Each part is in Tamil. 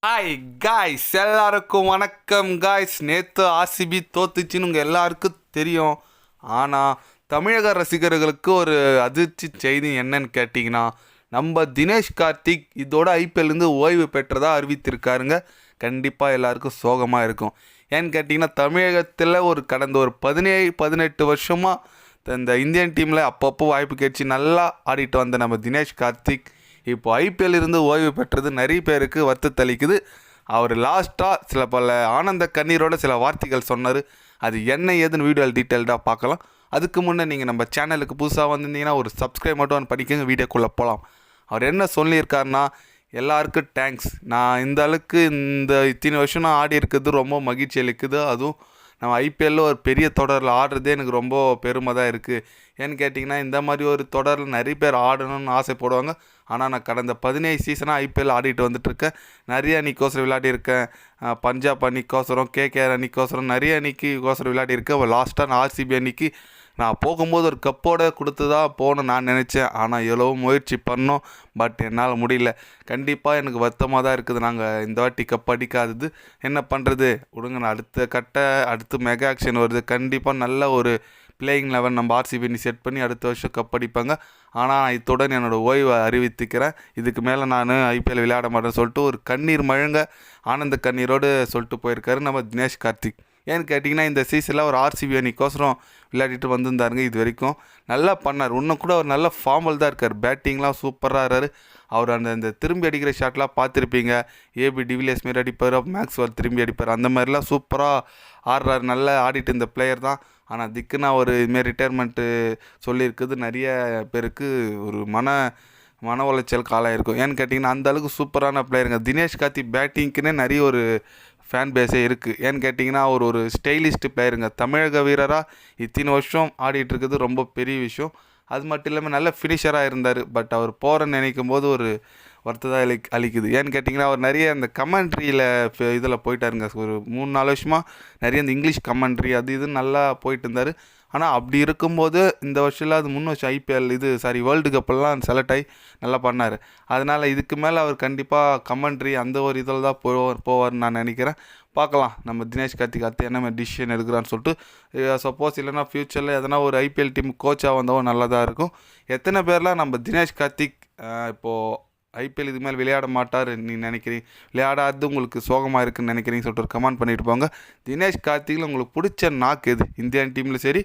ஹாய் காய்ஸ், எல்லாருக்கும் வணக்கம் காய்ஸ். நேற்று ஆர்சிபி தோத்துச்சின்னு உங்கள் எல்லாருக்கும் தெரியும். ஆனால் தமிழக ரசிகர்களுக்கு ஒரு அதிர்ச்சி செய்தி என்னன்னு கேட்டிங்கன்னா, நம்ம தினேஷ் கார்த்திக் இதோட ஐபிஎல்லேருந்து ஓய்வு பெற்றதாக அறிவித்திருக்காருங்க. கண்டிப்பாக எல்லாருக்கும் சோகமாக இருக்கும். ஏன்னு கேட்டிங்கன்னா, தமிழகத்தில் கடந்த ஒரு 17-18 வருஷமாக இந்த இந்தியன் டீமில் அப்பப்போ வாய்ப்பு கேட்டு நல்லா ஆடிட்டு வந்த நம்ம தினேஷ் கார்த்திக் இப்போ ஐபிஎல் இருந்து ஓய்வு பெற்றது நிறைய பேருக்கு வருத்தத்தளிக்குது. அவர் லாஸ்ட்டாக பல ஆனந்த கண்ணீரோட சில வார்த்தைகள் சொன்னார். அது என்ன ஏதுன்னு வீடியோவில் டீட்டெயில்டாக பார்க்கலாம். அதுக்கு முன்னே நீங்கள் நம்ம சேனலுக்கு புதுசாக வந்திருந்தீங்கன்னா ஒரு சப்ஸ்கிரைப் மட்டும் படிக்கங்க, வீடியோக்குள்ளே போகலாம். அவர் என்ன சொல்லியிருக்காருன்னா, எல்லாருக்கும் தேங்க்ஸ். நான் இந்த அளவுக்கு இத்தனை வருஷம் நான் ஆடி இருக்கிறது ரொம்ப மகிழ்ச்சி அளிக்குது. அதுவும் நம்ம ஐபிஎல்லில் ஒரு பெரிய தொடரில் ஆடுறதே எனக்கு ரொம்ப பெருமை தான் இருக்குது. ஏன்னு கேட்டிங்கன்னா, இந்த மாதிரி ஒரு தொடரில் நிறைய பேர் ஆடணும்னு ஆசைப்படுவாங்க. ஆனால் நான் கடந்த 17 சீசனாக ஐபிஎல் ஆடிட்டு வந்துட்டுருக்கேன். நிறைய அணிக்கோசரம் விளையாடிருக்கேன். பஞ்சாப் அணிக்கோசரம், கேகேஆர் அணிக்கோசரம், நிறைய அணிக்கோசரம் விளையாடிருக்கேன். லாஸ்ட்டாக நான் ஆர்சிபி அணிக்கு நான் போகும்போது ஒரு கப்போடு கொடுத்து தான் போகணும்னு நான் நினச்சேன். ஆனால் எவ்வளோ முயற்சி பண்ணோம், பட் என்னால் முடியல. கண்டிப்பாக எனக்கு வருத்தமாக தான் இருக்குது. நாங்கள் இந்த வாட்டி கப் அடிக்காதது. என்ன பண்ணுறது, விடுங்க. நான் அடுத்து மெகா ஆக்ஷன் வருது. கண்டிப்பாக நல்ல ஒரு பிளேயிங் லெவன் நம்ம ஆர்சிபி செட் பண்ணி அடுத்த வருஷம் கப் அடிப்பாங்க. ஆனால் நான் இத்துடன் என்னோடய ஓய்வை அறிவித்துக்கிறேன். இதுக்கு மேலே நான் ஐபிஎல் விளையாட மாட்டேன்னு சொல்லிட்டு ஒரு கண்ணீர் மழங்க ஆனந்த கண்ணீரோடு சொல்லிட்டு போயிருக்காரு நம்ம தினேஷ் கார்த்திக். ஏன்னு கேட்டிங்கன்னா, இந்த சீசனில் ஒரு ஆர்சிபி அணிக்கோசரம் விளையாடிட்டு வந்திருந்தாருங்க. இது வரைக்கும் நல்லா பண்ணார். இன்னும் கூட அவர் நல்ல ஃபார்மில் தான் இருக்கார். பேட்டிங்லாம் சூப்பராக இருக்கார். அவர் அந்த திரும்பி அடிக்கிற ஷாட்லாம் பார்த்துருப்பீங்க. ஏபி டிவிலியர்ஸ் மாரி அடிப்பார், மேக்ஸ்வெல் திரும்பி அடிப்பார். அந்த மாதிரிலாம் சூப்பராக ஆடுறாரு. நல்லா ஆடிட்டு இந்த பிளேயர் தான். ஆனால் திக்குன்னு அவர் இதுமாரி ரிட்டையர்மெண்ட்டு சொல்லியிருக்குது நிறைய பேருக்கு ஒரு மன உளைச்சல் காலம் இருக்கும். ஏன்னு கேட்டிங்கன்னா, அந்தளவுக்கு சூப்பரான பிளேயருங்க. தினேஷ் கார்த்திக் பேட்டிங்க்குன்னே நிறைய ஒரு ஃபேன் பேஸே இருக்குது. ஏன்னு கேட்டிங்கன்னா, அவர் ஒரு ஸ்டைலிஸ்ட் பிளேயருங்க. தமிழக வீரராக இத்தனை வருஷம் ஆடிட்டுருக்குது ரொம்ப பெரிய விஷயம். அது மட்டும் இல்லாமல் நல்ல ஃபினிஷராக இருந்தார். பட் அவர் போகிறன்னு நினைக்கும் போது ஒரு வருத்தத்தை அளிக்குது. ஏன்னு கேட்டிங்கன்னா, அவர் நிறைய இந்த கமெண்ட்ரியில் இதில் போயிட்டாருங்க. ஒரு 3-4 வருஷமாக நிறைய இந்த இங்கிலீஷ் கமெண்ட்ரி அது இதுன்னு நல்லா போயிட்டு இருந்தார். ஆனால் அப்படி இருக்கும்போது இந்த வருஷத்தில் அது 3 வருஷம் ஐபிஎல் வேர்ல்டு கப்பெல்லாம் செலக்ட் ஆகி நல்லா பண்ணார். அதனால் இதுக்கு மேலே அவர் கண்டிப்பாக கமெண்ட்ரி அந்த ஒரு இதில் தான் போவார்னு நான் நினைக்கிறேன். பார்க்கலாம் நம்ம தினேஷ் கார்த்திக் அடுத்து என்ன மாதிரி டிசிஷன் எடுக்கிறான்னு சொல்லிட்டு. சப்போஸ் இல்லைனா ஃப்யூச்சரில் எதனா ஒரு ஐபிஎல் டீம் கோச்சாக வந்தவோ நல்லா தான் இருக்கும். எத்தனை பேர்லாம் நம்ம தினேஷ் கார்த்திக் இப்போது ஐபிஎல் இது மேலே விளையாட மாட்டார் நீ நினைக்கிறீங்க, விளையாடாது உங்களுக்கு சோகமாக இருக்குன்னு நினைக்கிறீங்கன்னு சொல்லிட்டு ஒரு கமெண்ட் பண்ணிட்டு போங்க. தினேஷ் கார்த்திகில் உங்களுக்கு பிடிச்ச நாக்கு எது? இந்தியன் டீமில் சரி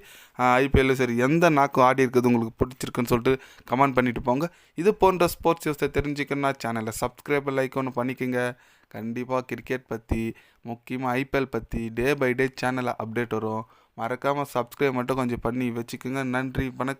ஐபிஎல்லும் சரி எந்த நாக்கு ஆடி இருக்குது உங்களுக்கு பிடிச்சிருக்குன்னு சொல்லிட்டு கமெண்ட் பண்ணிட்டு போங்க. இது போன்ற ஸ்போர்ட்ஸ் நியூஸை தெரிஞ்சுக்கணுன்னா சேனலை சப்ஸ்கிரைப் லைக் ஒன்று பண்ணிக்கோங்க. கண்டிப்பாக கிரிக்கெட் பற்றி முக்கியமாக ஐபிஎல் பற்றி டே பை டே சேனலில் அப்டேட் வரும். மறக்காமல் சப்ஸ்கிரைப் மட்டும் கொஞ்சம் பண்ணி வச்சுக்கோங்க. நன்றி, வணக்கம்.